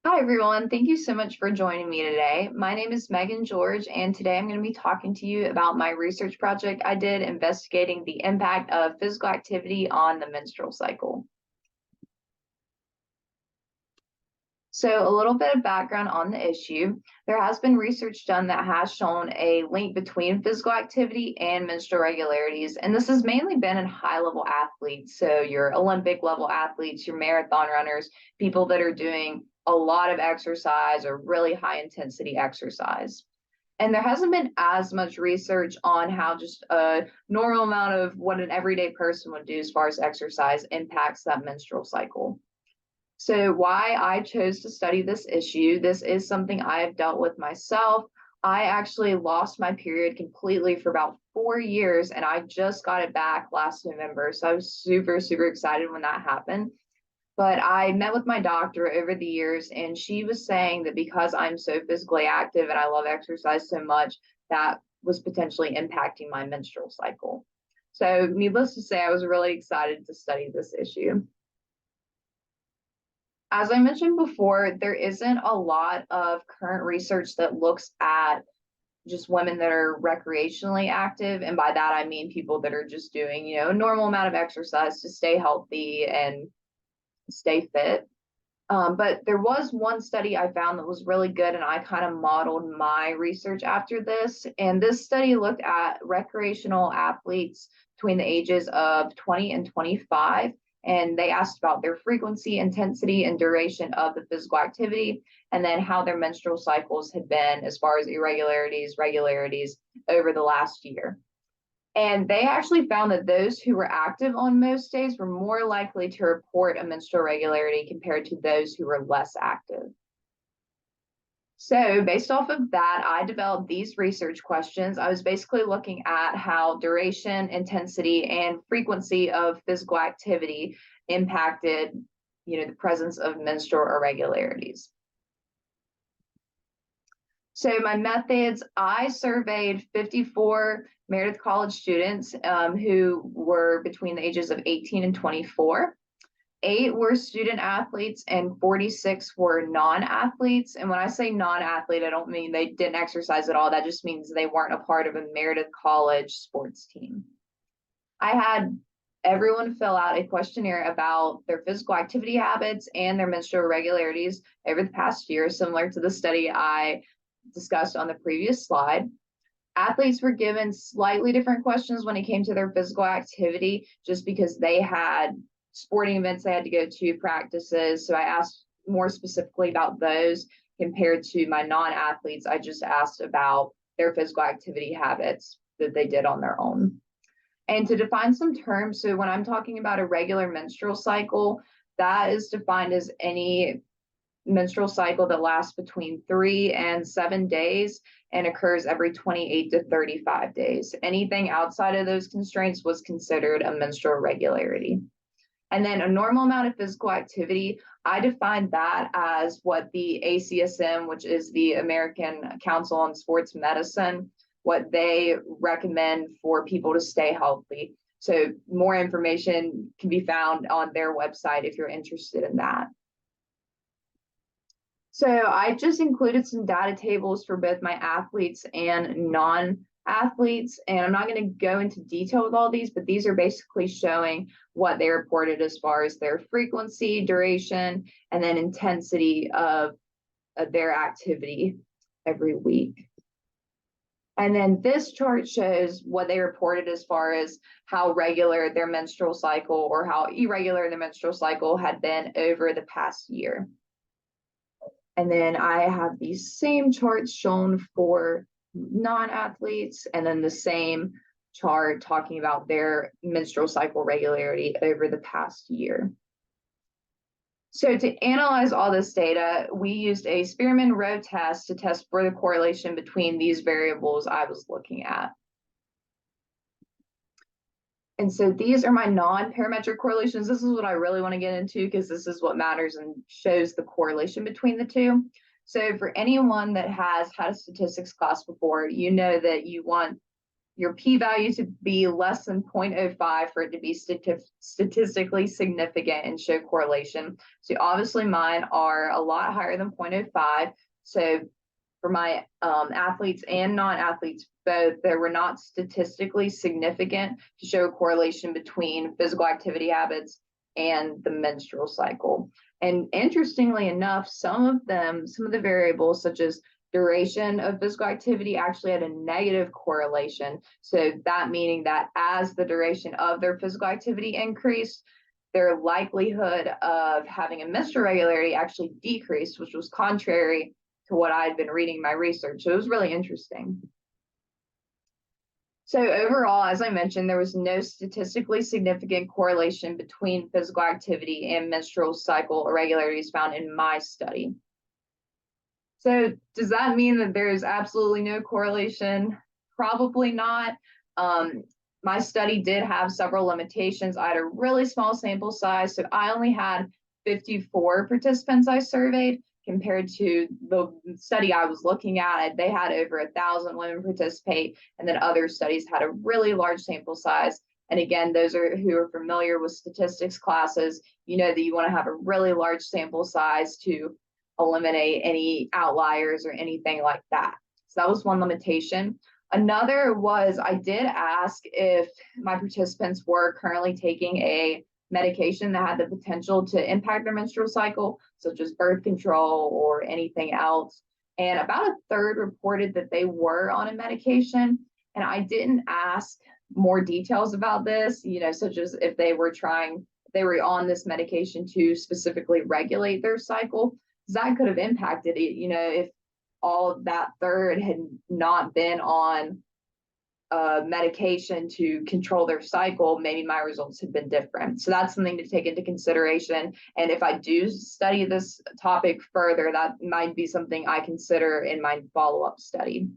Hi, everyone. Thank you so much for joining me today. My name is Megan George, and today I'm going to be talking to you about my research project I did investigating the impact of physical activity on the menstrual cycle. So, a little bit of background on the issue. There has been research done that has shown a link between physical activity and menstrual regularities, and this has mainly been in high-level athletes. So, your Olympic level athletes, your marathon runners, people that are doing a lot of exercise or really high intensity exercise. And there hasn't been as much research on how just a normal amount of what an everyday person would do as far as exercise impacts that menstrual cycle. So, why I chose to study this issue, this is something I have dealt with myself. I actually lost my period completely for about 4 years, and I just got it back last November. So, I was super, super excited when that happened. But I met with my doctor over the years, and she was saying that because I'm so physically active and I love exercise so much, that was potentially impacting my menstrual cycle. So, needless to say, I was really excited to study this issue. As I mentioned before, there isn't a lot of current research that looks at just women that are recreationally active. And by that, I mean people that are just doing, a normal amount of exercise to stay healthy and stay fit. But there was one study I found that was really good, and I kind of modeled my research after this. And this study looked at recreational athletes between the ages of 20 and 25. And they asked about their frequency, intensity, and duration of the physical activity, and then how their menstrual cycles had been as far as irregularities, regularities over the last year. And they actually found that those who were active on most days were more likely to report a menstrual irregularity compared to those who were less active. So, based off of that, I developed these research questions. I was basically looking at how duration, intensity, and frequency of physical activity impacted, the presence of menstrual irregularities. So my methods, I surveyed 54 Meredith College students who were between the ages of 18 and 24. 8 were student athletes and 46 were non-athletes. And when I say non-athlete, I don't mean they didn't exercise at all. That just means they weren't a part of a Meredith College sports team. I had everyone fill out a questionnaire about their physical activity habits and their menstrual irregularities over the past year, similar to the study I discussed on the previous slide. Athletes were given slightly different questions when it came to their physical activity, just because they had sporting events they had to go to, practices. So I asked more specifically about those compared to my non-athletes. I just asked about their physical activity habits that they did on their own. And to define some terms, so when I'm talking about a regular menstrual cycle, that is defined as any menstrual cycle that lasts between 3 and 7 days and occurs every 28 to 35 days. Anything outside of those constraints was considered a menstrual irregularity. And then a normal amount of physical activity, I defined that as what the ACSM, which is the American Council on Sports Medicine, what they recommend for people to stay healthy. So more information can be found on their website if you're interested in that. So I just included some data tables for both my athletes and non-athletes, and I'm not going to go into detail with all these, but these are basically showing what they reported as far as their frequency, duration, and then intensity of their activity every week. And then this chart shows what they reported as far as how regular their menstrual cycle or how irregular the menstrual cycle had been over the past year. And then I have these same charts shown for non-athletes, and then the same chart talking about their menstrual cycle regularity over the past year. So to analyze all this data, we used a Spearman-Rowe test to test for the correlation between these variables I was looking at. And so these are my non-parametric correlations. This is what I really want to get into because this is what matters and shows the correlation between the two. So for anyone that has had a statistics class before, you know that you want your p-value to be less than 0.05 for it to be statistically significant and show correlation. So obviously mine are a lot higher than 0.05. So for my athletes and non-athletes both, they were not statistically significant to show a correlation between physical activity habits and the menstrual cycle. And interestingly enough, some of the variables such as duration of physical activity actually had a negative correlation. So that meaning that as the duration of their physical activity increased, their likelihood of having a menstrual irregularity actually decreased, which was contrary to what I had been reading in my research. So it was really interesting. So overall, as I mentioned, there was no statistically significant correlation between physical activity and menstrual cycle irregularities found in my study. So does that mean that there's absolutely no correlation? Probably not. My study did have several limitations. I had a really small sample size, so I only had 54 participants I surveyed compared to the study I was looking at. They had over 1,000 women participate, and then other studies had a really large sample size. And again, those who are familiar with statistics classes, you know that you want to have a really large sample size to eliminate any outliers or anything like that. So that was one limitation. Another was I did ask if my participants were currently taking a medication that had the potential to impact their menstrual cycle, such as birth control or anything else. And about a third reported that they were on a medication. And I didn't ask more details about this, such as if they were on this medication to specifically regulate their cycle. That could have impacted it, if all of that third had not been on medication to control their cycle, maybe my results had been different. So that's something to take into consideration. And if I do study this topic further, that might be something I consider in my follow-up study.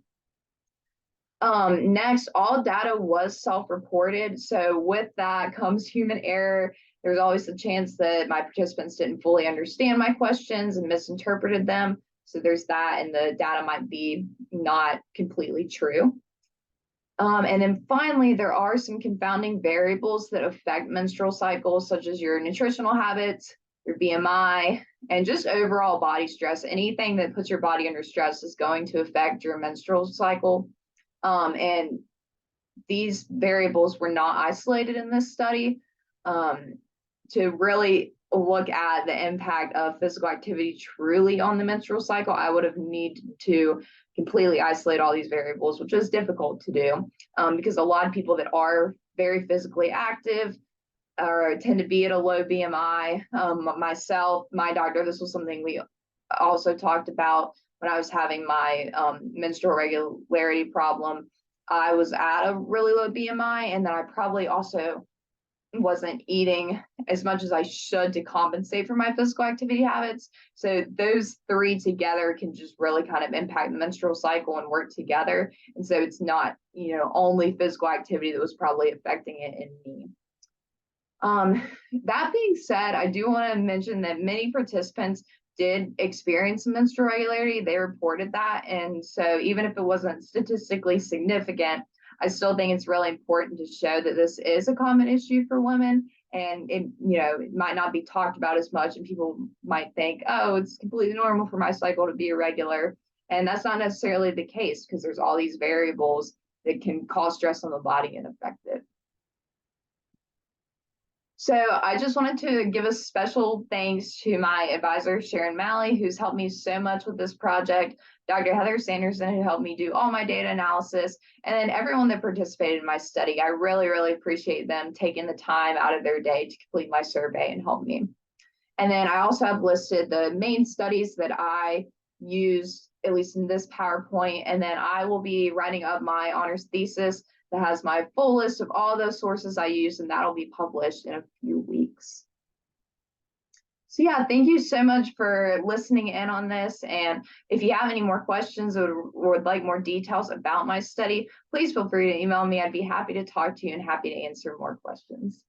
Next, all data was self-reported. So with that comes human error. There's always a chance that my participants didn't fully understand my questions and misinterpreted them. So there's that, and the data might be not completely true. And then finally, there are some confounding variables that affect menstrual cycles, such as your nutritional habits, your BMI, and just overall body stress. Anything that puts your body under stress is going to affect your menstrual cycle. And these variables were not isolated in this study. To really look at the impact of physical activity truly on the menstrual cycle, I would have needed to completely isolate all these variables, which is difficult to do because a lot of people that are very physically active tend to be at a low BMI. Myself, my doctor, this was something we also talked about when I was having my menstrual irregularity problem. I was at a really low BMI, and then I probably also wasn't eating as much as I should to compensate for my physical activity habits. So those three together can just really kind of impact the menstrual cycle and work together. And so it's not, only physical activity that was probably affecting it in me. That being said, I do want to mention that many participants did experience menstrual irregularity. They reported that. And so even if it wasn't statistically significant, I still think it's really important to show that this is a common issue for women, and it might not be talked about as much, and people might think, oh, it's completely normal for my cycle to be irregular. And that's not necessarily the case, because there's all these variables that can cause stress on the body and affect it. So I just wanted to give a special thanks to my advisor, Sharon Malley, who's helped me so much with this project, Dr. Heather Sanderson, who helped me do all my data analysis, and then everyone that participated in my study. I really, really appreciate them taking the time out of their day to complete my survey and help me. And then I also have listed the main studies that I used, at least in this PowerPoint, and then I will be writing up my honors thesis that has my full list of all those sources I use, and that'll be published in a few weeks. So yeah, thank you so much for listening in on this. And if you have any more questions or would like more details about my study, please feel free to email me. I'd be happy to talk to you and happy to answer more questions.